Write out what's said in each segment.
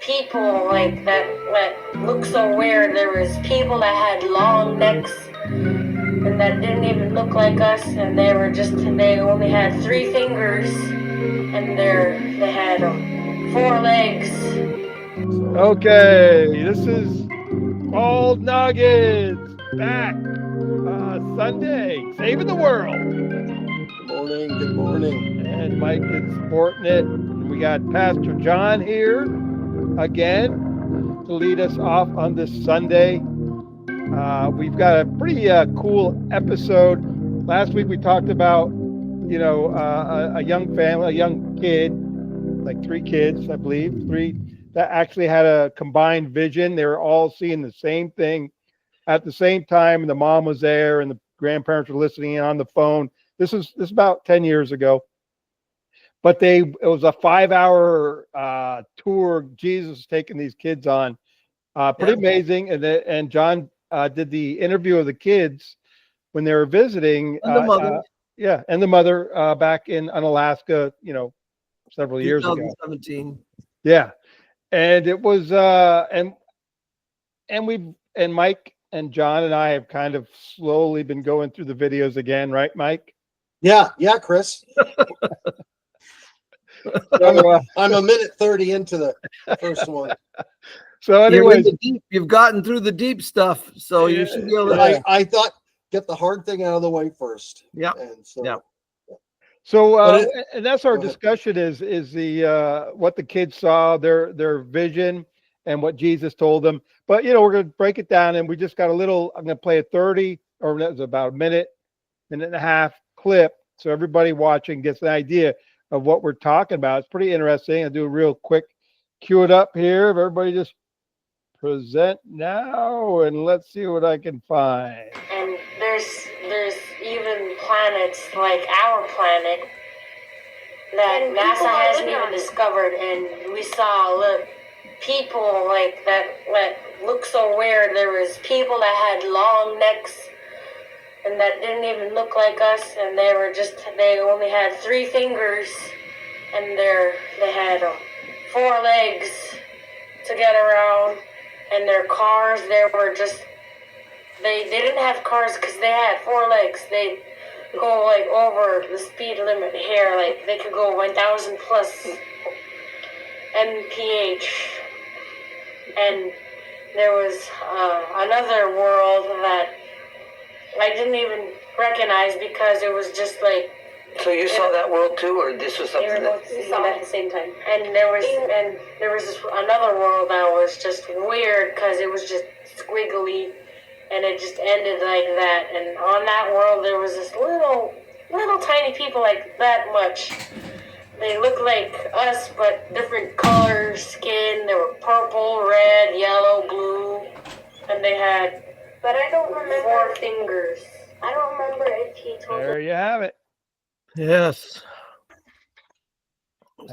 people like that looked so weird. There was people that had long necks and that didn't even look like us, and they only had 3 fingers, and they had 4 legs. Okay, this is Bald Noggins back Sunday, saving the world. Good morning. And Mike is sporting it. And we got Pastor John here again to lead us off on this Sunday. We've got a pretty cool episode. Last week we talked about, a young family, a young kid, like 3 kids, I believe, 3 that actually had a combined vision. They were all seeing the same thing at the same time, and the mom was there, and the grandparents were listening in on the phone. This is about 10 years ago, but it was a 5-hour tour Jesus taking these kids on. Pretty amazing. And John did the interview of the kids when they were visiting. And the mother. And the mother back in Alaska, several years ago. 2017. Yeah. And it was and Mike and John and I have kind of slowly been going through the videos again, right, Mike? Yeah, Chris. I'm a minute 30 into the first one. So anyway, you've gotten through the deep stuff, so you should be able to. I thought get the hard thing out of the way first. Yeah. And so, yeah. So and that's our discussion is the what the kids saw, their vision, and what Jesus told them. But we're going to break it down, and we just got a little. I'm going to play a 30, or that was about a minute and a half clip, so everybody watching gets an idea of what we're talking about. It's pretty interesting. I'll do a real quick cue it up here. Everybody just present now, and let's see what I can find. And there's even planets like our planet that NASA hasn't even discovered, and we saw people like that look so weird. There was people that had long necks and that didn't even look like us, and they only had 3 fingers, and they had 4 legs to get around, and their cars, they didn't have cars because they had 4 legs. They go over the speed limit here, they could go 1,000 plus mph. And there was another world that I didn't even recognize because it was just like. So you saw that world too, or this was something that we saw at the same time? And there was another world that was just weird because it was just squiggly, and it just ended like that. And on that world there was this little tiny people like that much. They looked like us, but different colors, skin. They were purple, red, yellow, blue, and they had. But I don't remember 4 fingers. I don't remember if he told. There you have it. Yes.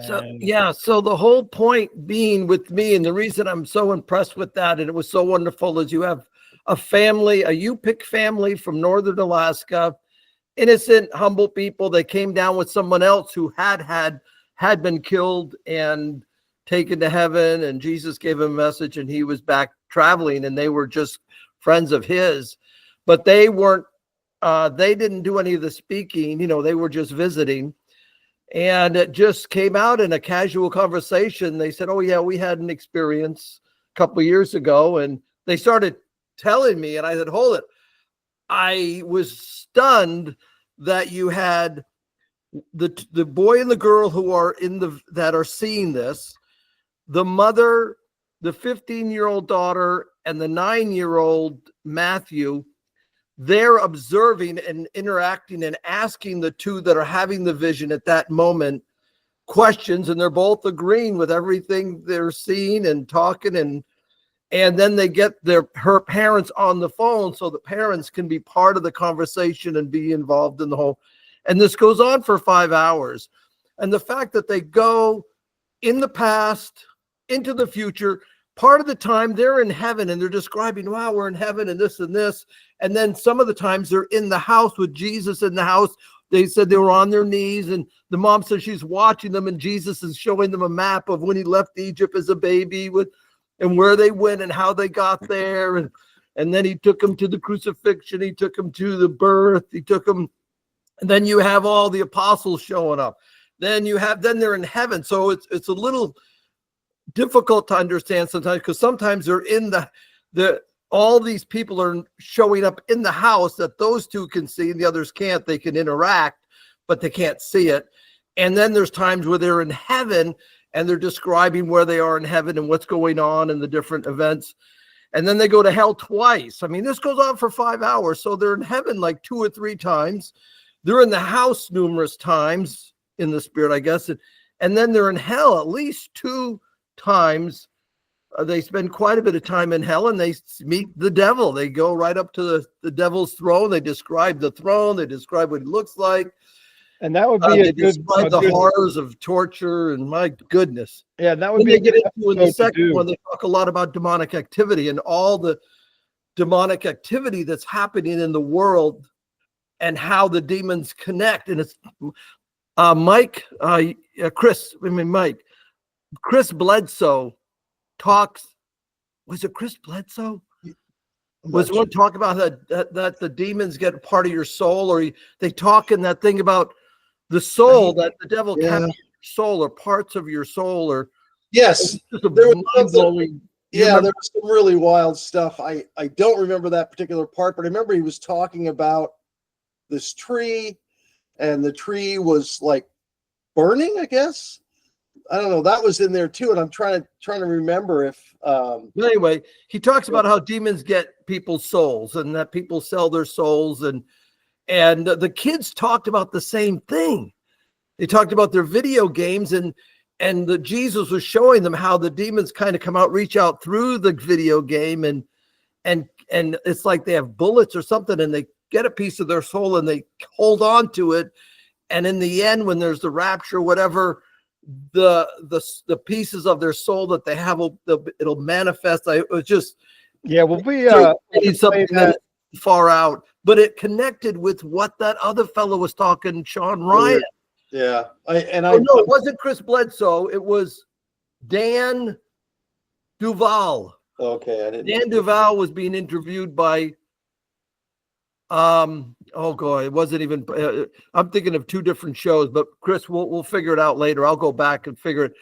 So the whole point being with me, and the reason I'm so impressed with that, and it was so wonderful, is you have a family, a Yupik family from northern Alaska, innocent, humble people. They came down with someone else who had been killed and taken to heaven, and Jesus gave him a message, and he was back traveling, and they were just friends of his, but they weren't. They didn't do any of the speaking, they were just visiting. And it just came out in a casual conversation. They said, oh, yeah, we had an experience a couple of years ago. And they started telling me, and I said, hold it. I was stunned that you had the boy and the girl who are that are seeing this, the mother, the 15-year-old daughter, and the 9-year-old Matthew. They're observing and interacting and asking the 2 that are having the vision at that moment questions, and they're both agreeing with everything they're seeing and talking, and then they get her parents on the phone so the parents can be part of the conversation and be involved in the whole. And this goes on for 5 hours. And the fact that they go in the past, into the future, part of the time they're in heaven and they're describing, wow, we're in heaven and this and this. And then some of the times they're in the house with Jesus in the house, They said they were on their knees, and the mom says she's watching them, and Jesus is showing them a map of when he left Egypt as a baby and where they went and how they got there. And then he took them to the crucifixion. He took them to the birth. He took them. And then you have all the apostles showing up. Then they're in heaven. So it's a little difficult to understand sometimes, because sometimes they're in all these people are showing up in the house that those two can see and the others can't. They can interact, but they can't see it. And then there's times where they're in heaven and they're describing where they are in heaven and what's going on and the different events. And then they go to hell twice. I mean, this goes on for 5 hours. So they're in heaven like 2 or 3 times. They're in the house numerous times in the spirit, I guess. And then they're in hell at least 2 times. They spend quite a bit of time in hell, and they meet the devil. They go right up to the devil's throne. They describe the throne. They describe what he looks like. And that would be describe the horrors of torture, and my goodness. Yeah, that would When be they a get good into in the episode to second do. one, they talk a lot about demonic activity and all the demonic activity that's happening in the world and how the demons connect. And it's Chris Bledsoe talks. Was it Chris Bledsoe? Was one talk about that the demons get part of your soul, or they talk in that thing about the soul, that the devil captures your soul or parts of your soul, or Yes, just a there was mind-blowing. there was some really wild stuff. I don't remember that particular part, but I remember he was talking about this tree, and the tree was like burning, I guess. I don't know. That was in there too, and I'm trying to remember if. But anyway, he talks about how demons get people's souls, and that people sell their souls, and the kids talked about the same thing. They talked about their video games, and the Jesus was showing them how the demons kind of come out, reach out through the video game, and it's like they have bullets or something, and they get a piece of their soul and they hold on to it, and in the end, when there's the rapture, whatever. The pieces of their soul that they have, it'll manifest. It was just we'll be something that far out, but it connected with what that other fellow was talking, Sean Ryan. Yeah, it wasn't Chris Bledsoe. It was Dan Duval. Okay, I didn't. Dan Duval was being interviewed by. Oh God, it wasn't even. I'm thinking of 2 different shows, but Chris, we'll figure it out later. I'll go back and figure it.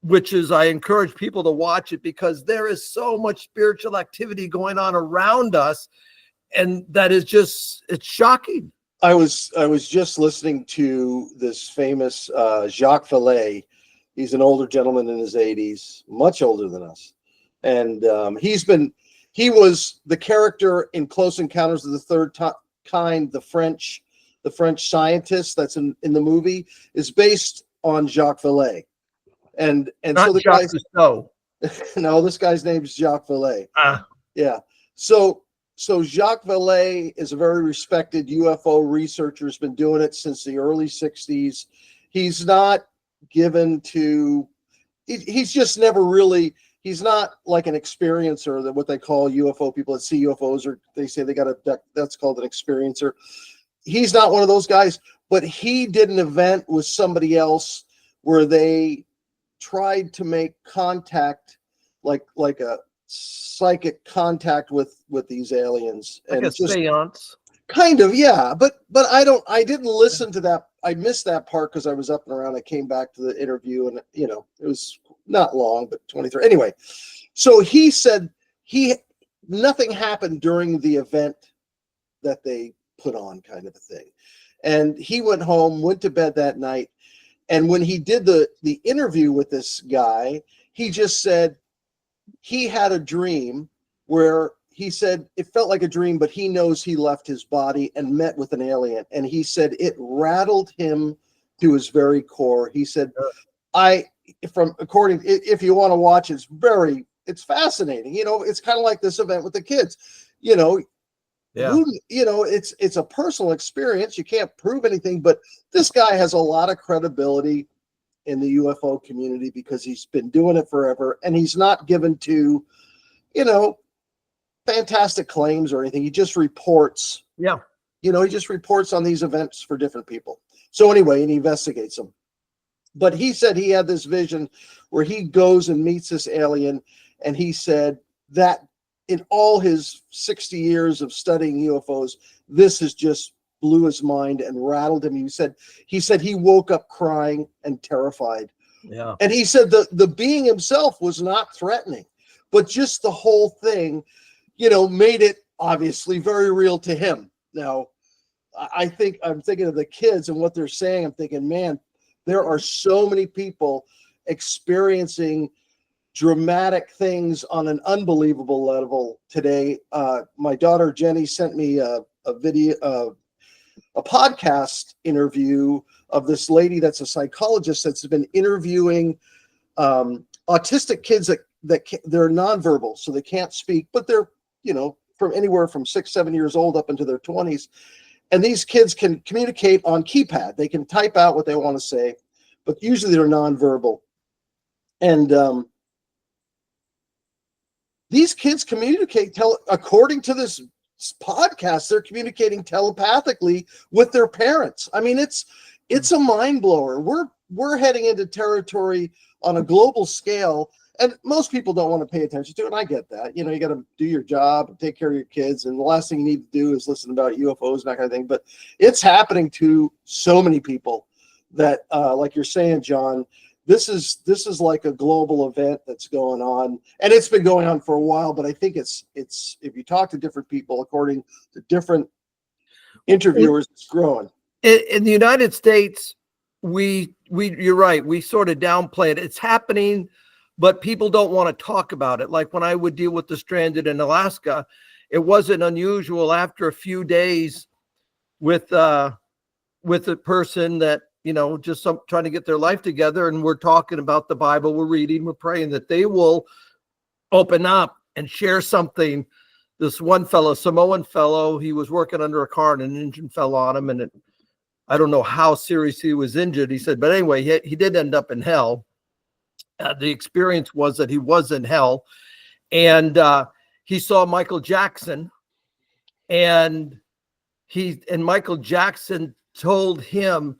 Which is, I encourage people to watch it, because there is so much spiritual activity going on around us, and that is it's shocking. I was just listening to this famous Jacques Vallée. He's an older gentleman in his 80s, much older than us, and he was the character in Close Encounters of the Third Kind. The French scientist that's in the movie is based on Jacques Vallée, and Not so the Jacques guy's Cousteau. no, this guy's name's Jacques Vallée. Yeah, so Jacques Vallée is a very respected UFO researcher. Has been doing it since the early 60s. He's not given to. He's just never really. He's not like an experiencer, that what they call UFO people that see UFOs, or they say they got a, that's called an experiencer. He's not one of those guys, but he did an event with somebody else where they tried to make contact, like a psychic contact with these aliens. Like and a seance. Kind of, yeah. But I didn't listen to that. I missed that part because I was up and around. I came back to the interview, and it was not long, but 23. Anyway, so he said nothing happened during the event that they put on, kind of a thing. And he went home, went to bed that night. And when he did the interview with this guy, he just said he had a dream where he said it felt like a dream, but he knows he left his body and met with an alien. And he said it rattled him to his very core. He said, if you want to watch, it's fascinating. It's kind of like this event with the kids, it's a personal experience. You can't prove anything, but this guy has a lot of credibility in the UFO community because he's been doing it forever, and he's not given to, fantastic claims or anything. He just reports You know, he just reports on these events for different people. So anyway, and he investigates them. But he said he had this vision where he goes and meets this alien, and he said that in all his 60 years of studying UFOs, this has just blew his mind and rattled him. He said he woke up crying and terrified. Yeah. And he said the being himself was not threatening, but just the whole thing, you know, made it obviously very real to him. Now, I'm thinking of the kids and what they're saying. I'm thinking, man, there are so many people experiencing dramatic things on an unbelievable level today. My daughter Jenny sent me a video, a podcast interview of this lady that's a psychologist that's been interviewing autistic kids that they're nonverbal, so they can't speak, but they're, you know, from anywhere from 6-7 years old up into their 20s. And these kids can communicate on keypad. They can type out what they want to say, but usually they're nonverbal. And these kids communicate, according to this podcast, they're communicating telepathically with their parents. I mean, it's a mind blower. We're heading into territory on a global scale, and most people don't want to pay attention to it. And I get that. You know, you got to do your job and take care of your kids, and the last thing you need to do is listen about UFOs and that kind of thing. But it's happening to so many people that, like you're saying, John, this is like a global event that's going on, and it's been going on for a while. But I think it's if you talk to different people, according to different interviewers, it's growing. In the United States, you're right. We sort of downplay it. It's happening, but people don't want to talk about it. Like when I would deal with the stranded in Alaska, it wasn't unusual after a few days with a person that, you know, just trying to get their life together, and we're talking about the Bible, we're reading, we're praying, that they will open up and share something. This one fellow, Samoan fellow, he was working under a car and an engine fell on him, and I don't know how serious he was injured. He said, but anyway, he did end up in hell. The experience was that he was in hell, and he saw Michael Jackson, and Michael Jackson told him,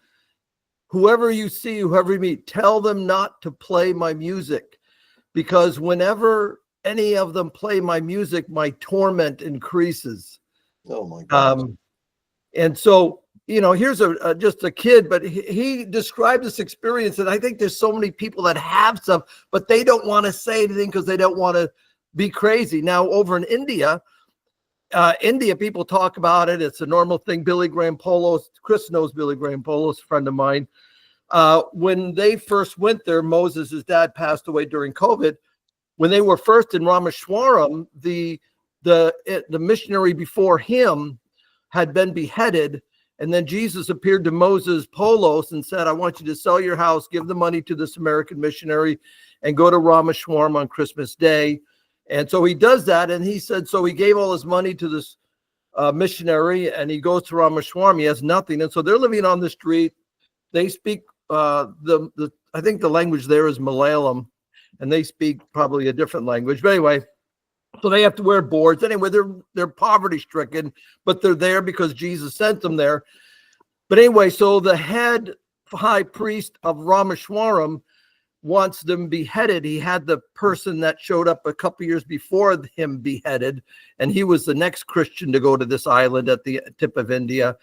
whoever you see, whoever you meet, tell them not to play my music, because whenever any of them play my music, my torment increases. Oh my God. And so, you know, here's just a kid, but he described this experience, and I think there's so many people that have some, but they don't want to say anything because they don't want to be crazy. Now, over in India, people talk about it. It's a normal thing. Billy Graham Polos, Chris knows Billy Graham Polos, a friend of mine. When they first went there, Moses, his dad, passed away during COVID. When they were first in Rameshwaram, the missionary before him had been beheaded, and then Jesus appeared to Moses Polos and said, I want you to sell your house, give the money to this American missionary, and go to Rameshwaram on Christmas Day. And so he does that, and he said, so he gave all his money to this missionary, and he goes to Rameshwaram. He has nothing, and so they're living on the street. They speak I think the language there is Malayalam, and they speak probably a different language. But anyway, so they have to wear boards. Anyway, they're poverty stricken, but they're there because Jesus sent them there. But anyway, so the head high priest of Rameshwaram wants them beheaded. He had the person that showed up a couple years before him beheaded, and he was the next Christian to go to this island at the tip of India.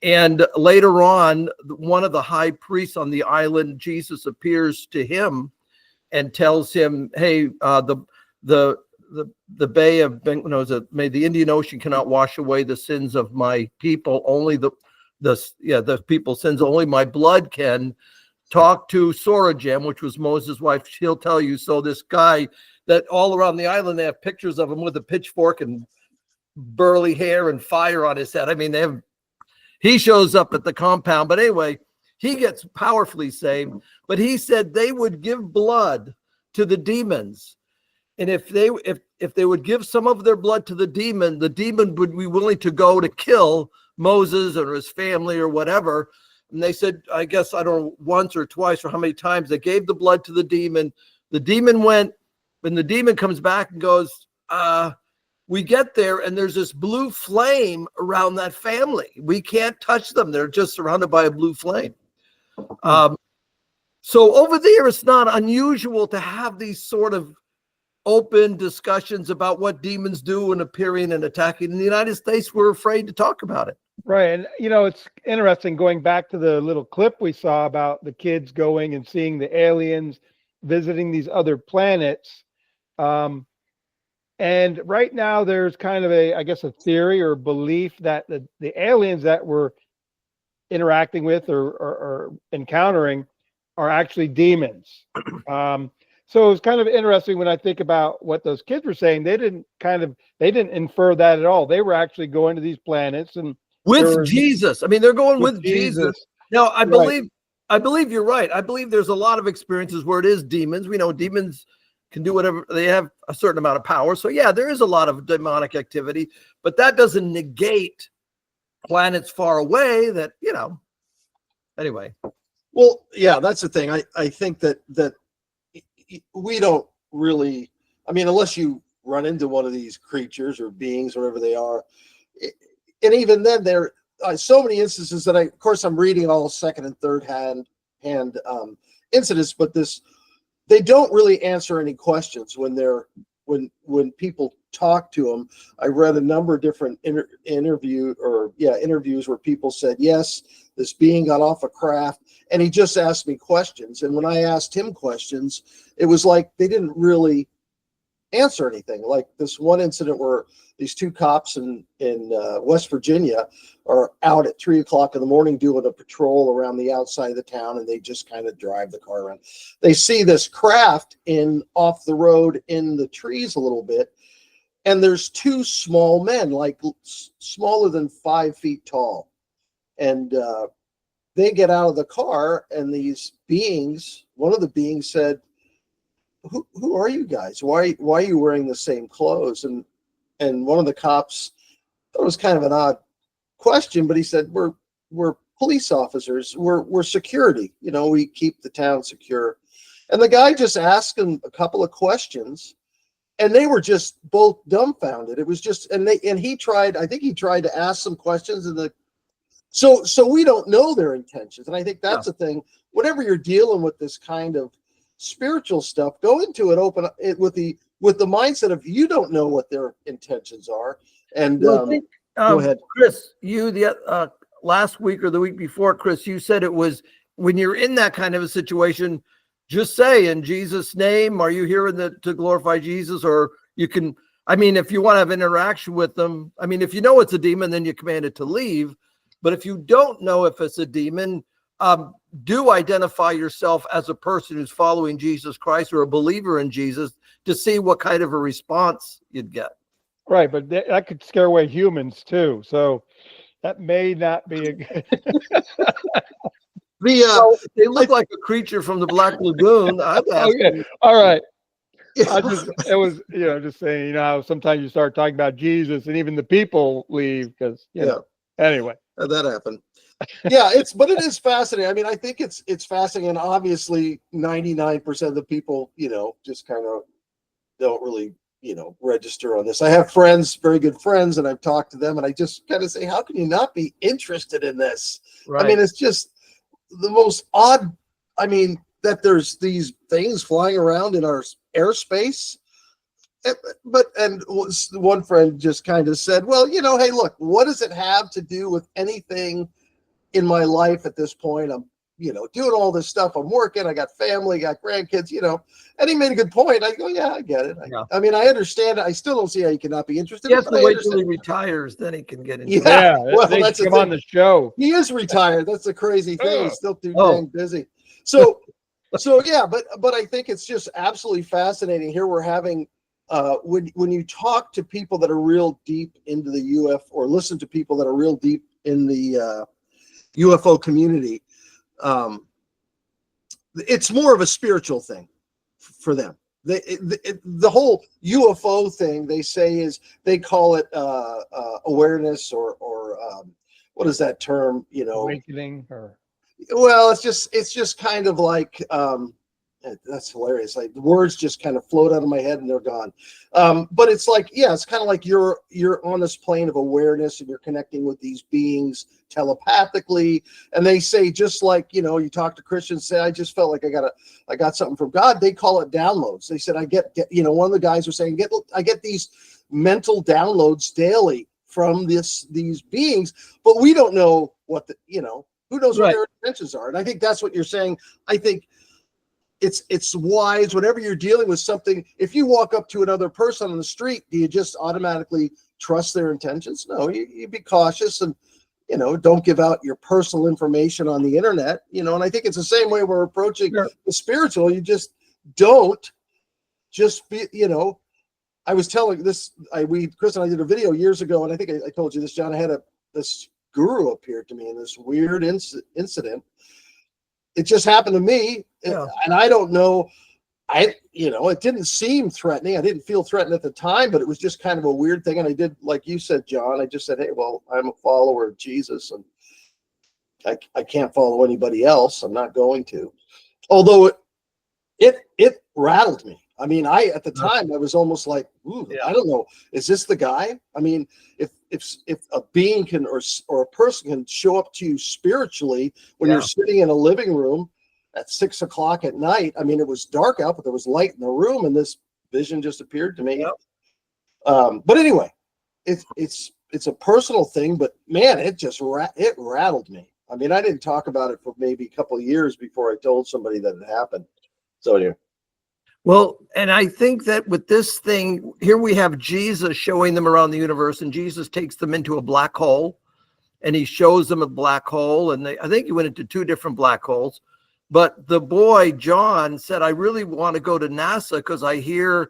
And later on, one of the high priests on the island, Jesus appears to him and tells him, hey, the Bay of Bengal, may the Indian Ocean cannot wash away the sins of my people. Only the people's sins, only my blood can. Talk to Soruba, which was Moses' wife. She'll tell you. So this guy that all around the island, they have pictures of him with a pitchfork and burly hair and fire on his head. I mean, he shows up at the compound. But anyway, he gets powerfully saved. But he said they would give blood to the demons. And if they would give some of their blood to the demon would be willing to go to kill Moses or his family or whatever. And they said, I guess, I don't know, once or twice or how many times they gave the blood to the demon. The demon went, when the demon comes back and goes, we get there and there's this blue flame around that family. We can't touch them. They're just surrounded by a blue flame. So over there, it's not unusual to have these sort of open discussions about what demons do and appearing and attacking. In the United States, we're afraid to talk about it. Right. And, you know, it's interesting going back to the little clip we saw about the kids going and seeing the aliens visiting these other planets. And right now there's kind of a, I guess, a theory or belief that the aliens that we're interacting with or encountering are actually demons. So it's kind of interesting when I think about what those kids were saying. They didn't infer that at all. They were actually going to these planets and with Jesus. I mean, they're going with Jesus. Now, I believe you're right. I believe there's a lot of experiences where it is demons. We know demons can do whatever. They have a certain amount of power. So yeah, there is a lot of demonic activity, but that doesn't negate planets far away that, you know, anyway. Well, yeah, that's the thing. I think that we don't really, I mean, unless you run into one of these creatures or beings, whatever they are, and even then there are so many instances that of course I'm reading all second and third hand incidents, but they don't really answer any questions when people talk to them. I read a number of different interviews where people said, yes, this being got off a craft and he just asked me questions. And when I asked him questions, it was like they didn't really answer anything. Like this one incident where these two cops in West Virginia are out at 3 o'clock in the morning doing a patrol around the outside of the town, and they just kind of drive the car around. They see this craft off the road in the trees a little bit, and there's two small men, like smaller than 5 feet tall, and they get out of the car, and these beings, one of the beings said, who are you guys? Why are you wearing the same clothes? And one of the cops thought it was kind of an odd question, but he said, we're police officers. We're security. You know, we keep the town secure. And the guy just asked him a couple of questions, and they were just both dumbfounded. It was just, I think he tried to ask some questions, and so we don't know their intentions. And I think that's the thing. Whenever you're dealing with this kind of spiritual stuff, go into it with the mindset of you don't know what their intentions are. And go ahead, Chris. You last week or the week before, Chris, you said it was when you're in that kind of a situation, just say in Jesus' name, are you here to glorify Jesus? Or you can, I mean, if you want to have interaction with them, I mean, if you know it's a demon, then you command it to leave. But if you don't know if it's a demon, do identify yourself as a person who's following Jesus Christ or a believer in Jesus to see what kind of a response you'd get. Right, but that could scare away humans too. So that may not be a good. They look like a creature from the Black Lagoon. Okay, all right. It was, just saying, how sometimes you start talking about Jesus and even the people leave because, anyway. That happened. Yeah, but it is fascinating. I mean, I think it's fascinating, and obviously 99% of the people, just kind of don't really, register on this. I have friends, very good friends, and I've talked to them, and I just kind of say, how can you not be interested in this? Right. I mean, it's just the most odd. I mean, that there's these things flying around in our airspace. But one friend just kind of said, well, hey, look, what does it have to do with anything in my life at this point? I'm, doing all this stuff. I'm working. I got family, got grandkids, and he made a good point. I go, yeah, I get it. I mean, I understand it. I still don't see how you cannot be interested. He has to wait till he retires, then he can get into it. Yeah, well, that's come on the show. He is retired. That's the crazy thing. He's still too dang busy. So yeah, but I think it's just absolutely fascinating. Here we're having when you talk to people that are real deep into the UFO, or listen to people that are real deep in the UFO community, it's more of a spiritual thing for them. The whole UFO thing, they say, is they call it awareness or what is that term? Awakening, or well, it's just kind of like That's hilarious. Like the words just kind of float out of my head and they're gone. But it's like, yeah, it's kind of like you're on this plane of awareness and you're connecting with these beings telepathically. And they say, just like, you know, you talk to Christians, say, I just felt like I got something from God. They call it downloads. They said, I get, you know, one of the guys was saying, I get these mental downloads daily from these beings, but we don't know what you know, who knows what their intentions are. And I think that's what you're saying. I think it's wise whenever you're dealing with something. If you walk up to another person on the street, do you just automatically trust their intentions? No, you be cautious and, you know, don't give out your personal information on the internet, you know. And I think it's the same way we're approaching the spiritual. You just don't just be, you know. I was telling this, Chris and I did a video years ago, and I think I told you this, John. I had this guru appeared to me in this weird incident. It just happened to me, and I don't know. You know, it didn't seem threatening. I didn't feel threatened at the time, but it was just kind of a weird thing. And I did, like you said, John, I just said, hey, well, I'm a follower of Jesus, and I can't follow anybody else. I'm not going to. Although it rattled me. I mean, at the time I was almost like, ooh, I don't know, is this the guy? I mean, if a being can or a person can show up to you spiritually when you're sitting in a living room at 6 o'clock at night. I mean, it was dark out, but there was light in the room, and this vision just appeared to me. But anyway, it's a personal thing, but man, it just it rattled me. I mean, I didn't talk about it for maybe a couple of years before I told somebody that it happened. So anyway. Well, and I think that with this thing here, we have Jesus showing them around the universe, and Jesus takes them into a black hole, and he shows them a black hole. And I think he went into 2 different black holes. But the boy, John, said, I really want to go to NASA because I hear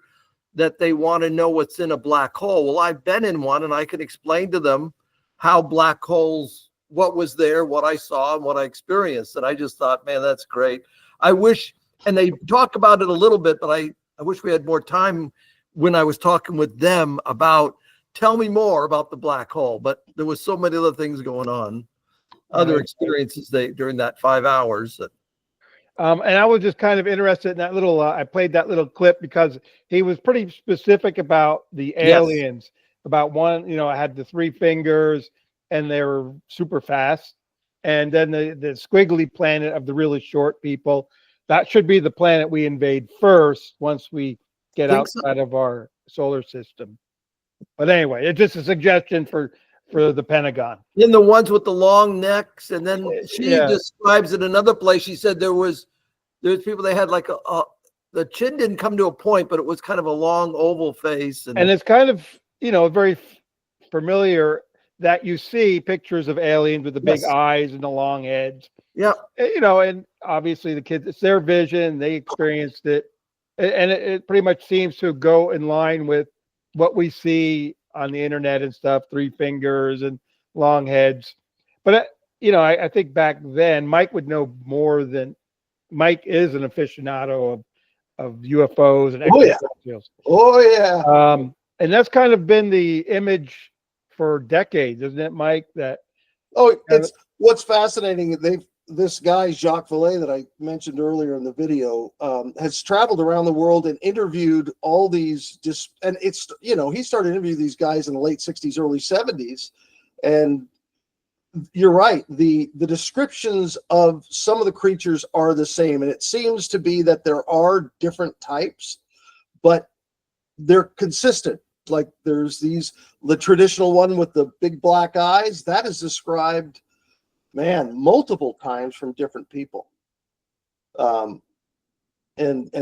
that they want to know what's in a black hole. Well, I've been in one, and I can explain to them how black holes, what was there, what I saw, and what I experienced. And I just thought, man, that's great. I wish. And they talk about it a little bit, but I wish we had more time when I was talking with them about, tell me more about the black hole. But there was so many other things going on, other experiences during that 5 hours. And I was just kind of interested in that little, I played that little clip because he was pretty specific about the aliens, about one, you know, I had the 3 fingers and they were super fast. And then the squiggly planet of the really short people. That should be the planet we invade first once we get outside of our solar system. But anyway, it's just a suggestion for the Pentagon. In the ones with the long necks, and then she describes it another place. She said there's people that had like the chin didn't come to a point, but it was kind of a long oval face. And it's kind of, you know, very familiar that you see pictures of aliens with the big eyes and the long heads. Yeah. You know, and obviously the kids, it's their vision. They experienced it. And it pretty much seems to go in line with what we see on the internet and stuff, 3 fingers and long heads. But, you know, I think back then, Mike would know more than, Mike is an aficionado of UFOs and extraterrestrials. Oh, yeah. And that's kind of been the image for decades, isn't it, Mike? That it's what's fascinating. This guy Jacques Vallée that I mentioned earlier in the video has traveled around the world and interviewed all these and it's, you know, he started interviewing these guys in the late 60s, early 70s, and you're right. The descriptions of some of the creatures are the same, and it seems to be that there are different types, but they're consistent. Like there's the traditional one with the big black eyes that is described, man, multiple times from different people. And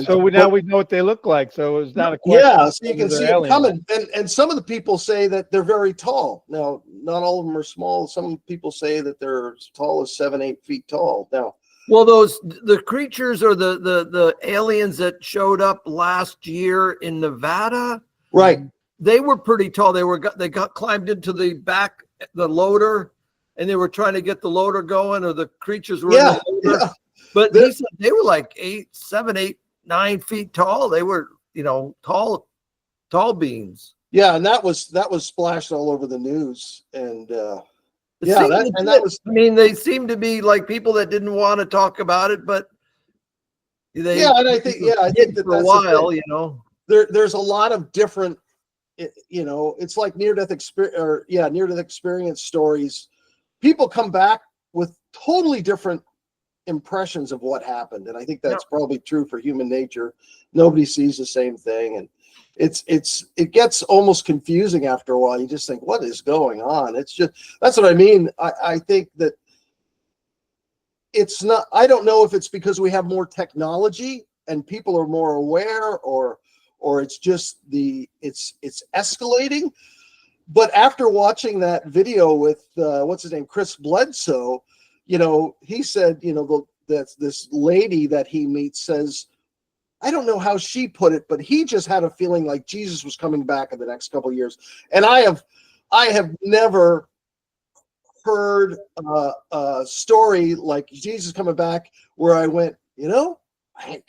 so now we know what they look like. So it's not a question. Yeah, so you can see them coming. And some of the people say that they're very tall. Now, not all of them are small. Some people say that they're as tall as 7-8 feet tall. Now, well, the creatures or the aliens that showed up last year in Nevada, right? They were pretty tall. They got climbed into the loader, and they were trying to get the loader going, or the creatures were in the loader. Yeah. But he said they were like 7, 8, 9 feet tall. They were, you know, tall beings. Yeah, and that was splashed all over the news. And I mean, they seemed to be like people that didn't want to talk about it, but Yeah, and I think that for a that's while, you know. There's a lot of different, you know, it's like near-death experience stories. People come back with totally different impressions of what happened, and I think that's probably true for human nature. Nobody sees the same thing, and it gets almost confusing after a while. You just think, what is going on? It's just, that's what I mean. I think that it's not, I don't know if it's because we have more technology and people are more aware, or it's just it's escalating. But after watching that video with what's his name, Chris Bledsoe, you know, he said, you know, that this lady that he meets says, I don't know how she put it, but he just had a feeling like Jesus was coming back in the next couple of years. And I have never heard a story like Jesus coming back where I went, you know,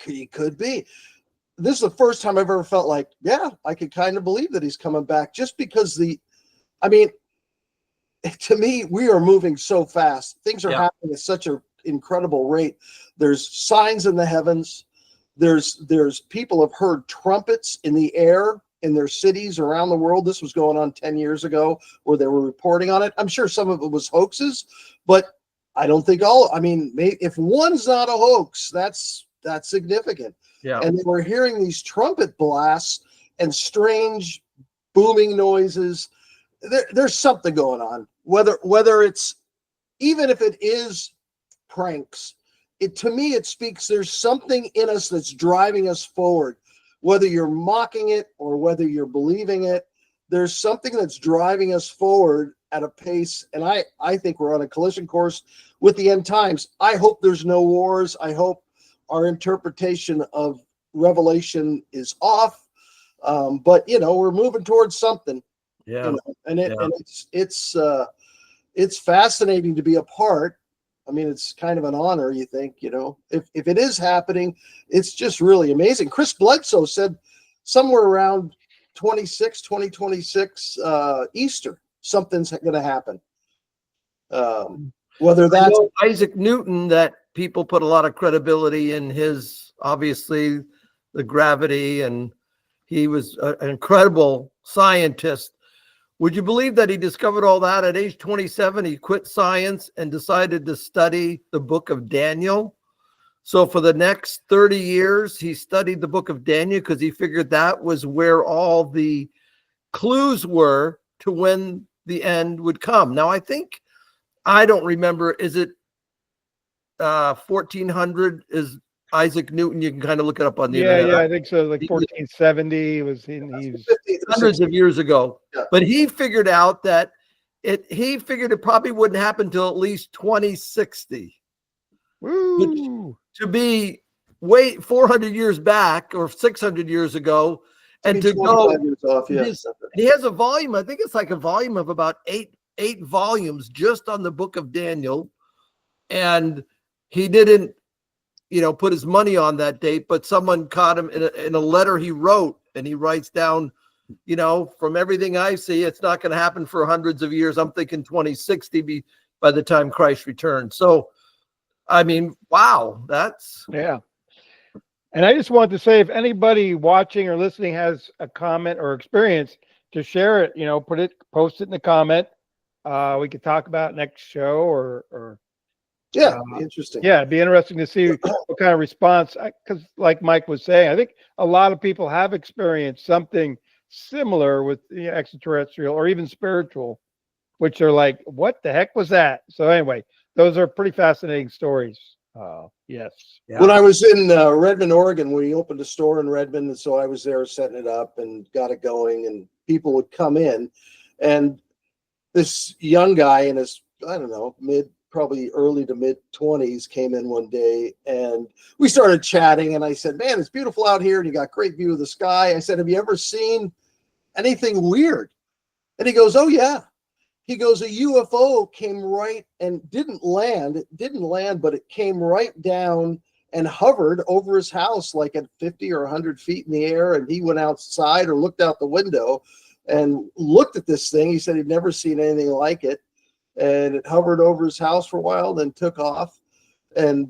he could be. This is the first time I've ever felt like, yeah, I could kind of believe that he's coming back, just because I mean, to me, we are moving so fast. Things are happening at such an incredible rate. There's signs in the heavens. There's people have heard trumpets in the air in their cities around the world. This was going on 10 years ago where they were reporting on it. I'm sure some of it was hoaxes, but I don't think I mean, if one's not a hoax, that's significant. Yeah. And they were hearing these trumpet blasts and strange booming noises. There's something going on. Whether it's, even if it is pranks, to me it speaks, there's something in us that's driving us forward. Whether you're mocking it or whether you're believing it, there's something that's driving us forward at a pace. And I think we're on a collision course with the end times. I hope there's no wars. I hope our interpretation of Revelation is off. But you know, we're moving towards something. Yeah. You know, and it's fascinating to be a part. I mean, it's kind of an honor, you think, you know, if it is happening, it's just really amazing. Chris Bledsoe said somewhere around 2026 Easter, something's going to happen. Whether that's Isaac Newton, that people put a lot of credibility in his, obviously, the gravity, and he was an incredible scientist. Would you believe that he discovered all that at age 27? He quit science and decided to study the book of Daniel. So for the next 30 years, he studied the book of Daniel because he figured that was where all the clues were to when the end would come. Now, I don't remember, is it 1400 is Isaac Newton? You can kind of look it up on the internet. Yeah, I think so. Like 1470 was he's hundreds of years ago. Yeah. But he figured out that it probably wouldn't happen till at least 2060. woo. To be 400 years back or 600 years ago, and to go years off, yeah. He has a volume, I think it's like a volume of about eight volumes just on the book of Daniel, and he didn't, you know, put his money on that date, but someone caught him in a letter he wrote, and he writes down, you know, from everything I see, it's not going to happen for hundreds of years. I'm thinking 2060 by the time Christ returns. So, I mean, wow, that's Yeah. And I just want to say, if anybody watching or listening has a comment or experience, to share it, you know, post it in the comment. We could talk about it next show or Yeah, interesting. yeah, it'd be interesting to see what kind of response, because like Mike was saying, I think a lot of people have experienced something similar with the extraterrestrial or even spiritual, which are like, what the heck was that? So anyway, those are pretty fascinating stories. Yes. Yeah. When I was in Redmond, Oregon, we opened a store in Redmond, and so I was there setting it up and got it going, and people would come in, and this young guy in his, I don't know, probably early to mid 20s came in one day, and we started chatting, and I said, man, it's beautiful out here and you got great view of the sky. I said, have you ever seen anything weird? And he goes, oh yeah. He goes, a UFO came right and didn't land, but it came right down and hovered over his house like at 50 or 100 feet in the air, and he went outside or looked out the window and looked at this thing. He said he'd never seen anything like it. And it hovered over his house for a while, then took off. And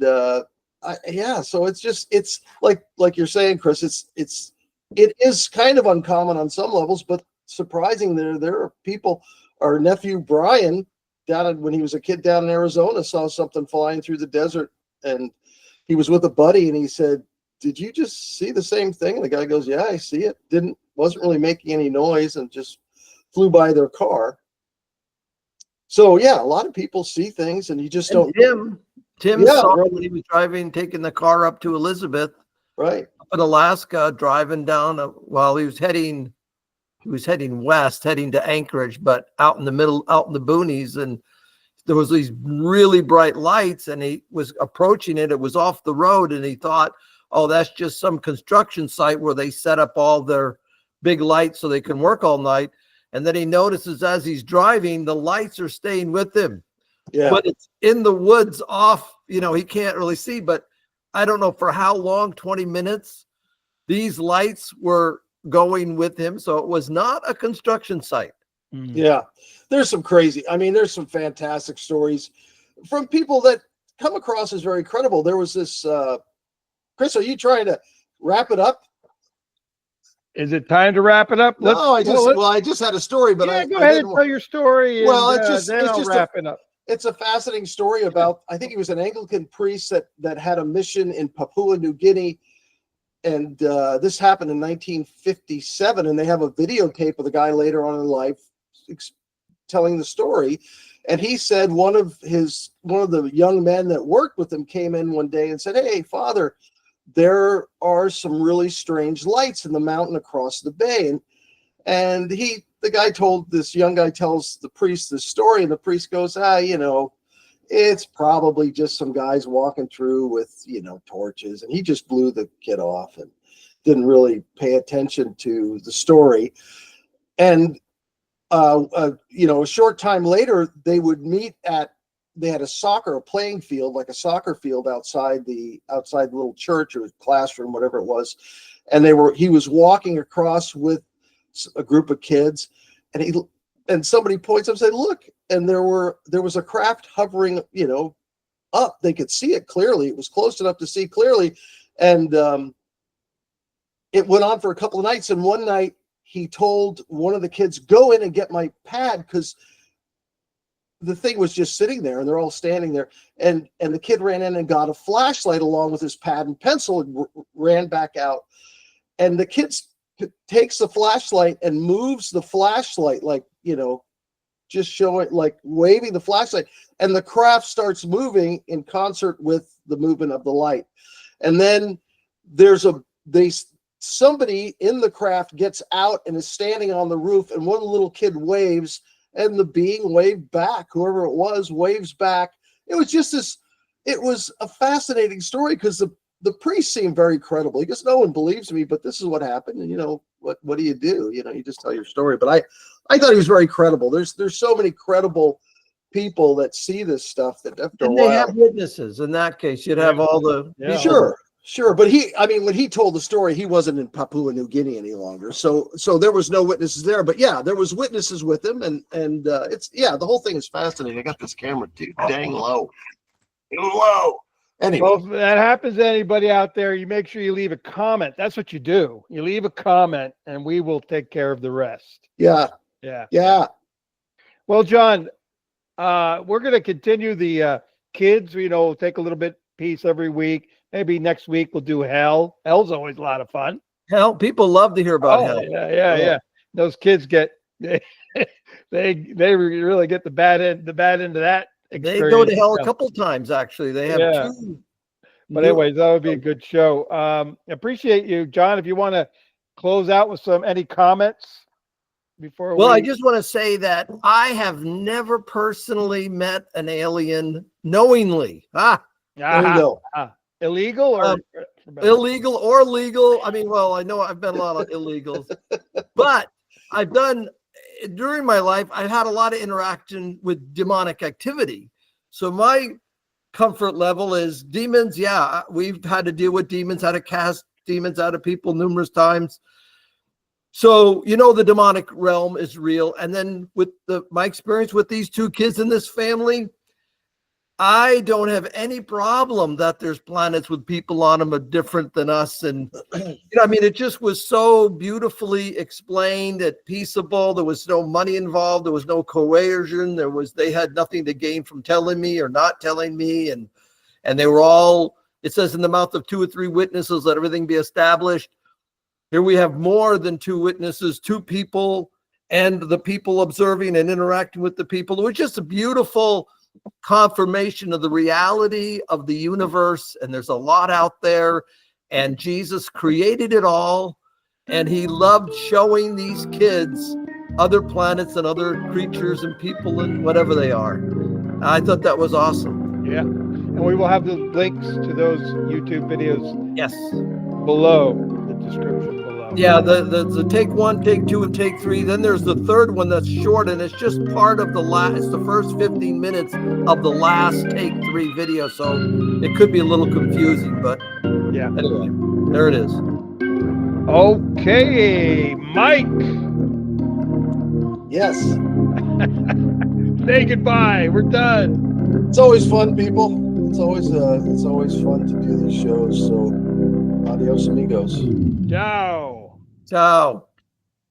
yeah. So it's like you're saying, Chris. It is kind of uncommon on some levels, but surprising. There are people. Our nephew Brian, when he was a kid down in Arizona, saw something flying through the desert, and he was with a buddy, and he said, "Did you just see the same thing?" And the guy goes, "Yeah, I see it. Wasn't really making any noise, and just flew by their car." So yeah, a lot of people see things, and you just don't. Tim saw when he was taking the car up to Elizabeth, right, up in Alaska, driving down while he was heading west, heading to Anchorage, but out in the boonies, and there was these really bright lights, and he was approaching it. It was off the road, and he thought, oh, that's just some construction site where they set up all their big lights so they can work all night. And then he notices as he's driving, the lights are staying with him. Yeah. But it's in the woods off, he can't really see, but I don't know for how long, 20 minutes, these lights were going with him. So it was not a construction site. Yeah. There's some there's some fantastic stories from people that come across as very credible. There was this, Chris, are you trying to wrap it up? Is it time to wrap it up? No, I just had a story, but go ahead and tell your story. Then I'll wrap it up. It's a fascinating story about, I think he was an Anglican priest that had a mission in Papua New Guinea. And this happened in 1957. And they have a videotape of the guy later on in life telling the story. And he said one of the young men that worked with him came in one day and said, "Hey, Father, there are some really strange lights in the mountain across the bay." And this young guy tells the priest this story, and the priest goes, it's probably just some guys walking through with, torches. And he just blew the kid off and didn't really pay attention to the story. And, a short time later, they would meet they had a playing field, like a soccer field outside the little church or classroom, whatever it was. And he was walking across with a group of kids, and somebody points up and said, "Look," and there was a craft hovering, up. They could see it clearly. It was close enough to see clearly. And it went on for a couple of nights. And one night he told one of the kids, "Go in and get my pad," because the thing was just sitting there, and they're all standing there. And the kid ran in and got a flashlight along with his pad and pencil and ran back out. And the kid takes the flashlight and moves the flashlight, just showing, like waving the flashlight, and the craft starts moving in concert with the movement of the light. And then somebody in the craft gets out and is standing on the roof, and one little kid waves, and the being waved back. Whoever it was waves back. It was a fascinating story because the priest seemed very credible. He goes, "No one believes me, but this is what happened." And what do? You just tell your story. But I thought he was very credible. There's so many credible people that see this stuff that after a while, they have witnesses. In that case, you'd have all the Sure. But when he told the story, he wasn't in Papua New Guinea any longer. So there was no witnesses there, but yeah, there was witnesses with him. And the whole thing is fascinating. I got this camera too dang low. Anyway. Well, if that happens to anybody out there, you make sure you leave a comment. That's what you do. You leave a comment and we will take care of the rest. Yeah. Well, John, we're going to continue the kids, take a little bit piece every week. Maybe next week we'll do hell. Hell's always a lot of fun. Hell, people love to hear about hell. Yeah. Those kids they really get the bad end of that experience. They go to hell a couple times, actually. They have two. But anyways, that would be a good show. Appreciate you, John. If you want to close out with any comments before. Well, I just want to say that I have never personally met an alien knowingly. There you go. Illegal or illegal or legal. I mean, well, I know I've been a lot of illegals, but during my life, I've had a lot of interaction with demonic activity. So my comfort level is demons. Yeah, we've had to deal with demons, had to cast demons out of people numerous times. So, the demonic realm is real. And then with my experience with these two kids in this family, I don't have any problem that there's planets with people on them are different than us. And, I mean, it just was so beautifully explained and peaceable. There was no money involved. There was no coercion. They had nothing to gain from telling me or not telling me. And they were all, it says in the mouth of 2 or 3 witnesses, let everything be established. Here we have more than 2 witnesses, 2 people, and the people observing and interacting with the people. It was just a beautiful confirmation of the reality of the universe, and there's a lot out there, and Jesus created it all, and he loved showing these kids other planets and other creatures and people and whatever they are. I thought that was awesome. Yeah. And we will have the links to those YouTube videos Yes. below the description below. Yeah, the take 1, take 2, and take 3. Then there's the third one that's short, and it's just part of the last. It's the first 15 minutes of the last take 3 video, so it could be a little confusing, but Yeah. anyway, there it is. Okay, Mike. Yes. Say goodbye. We're done. It's always fun, people. It's always fun to do these shows. So, adios, amigos. Ciao. Ciao.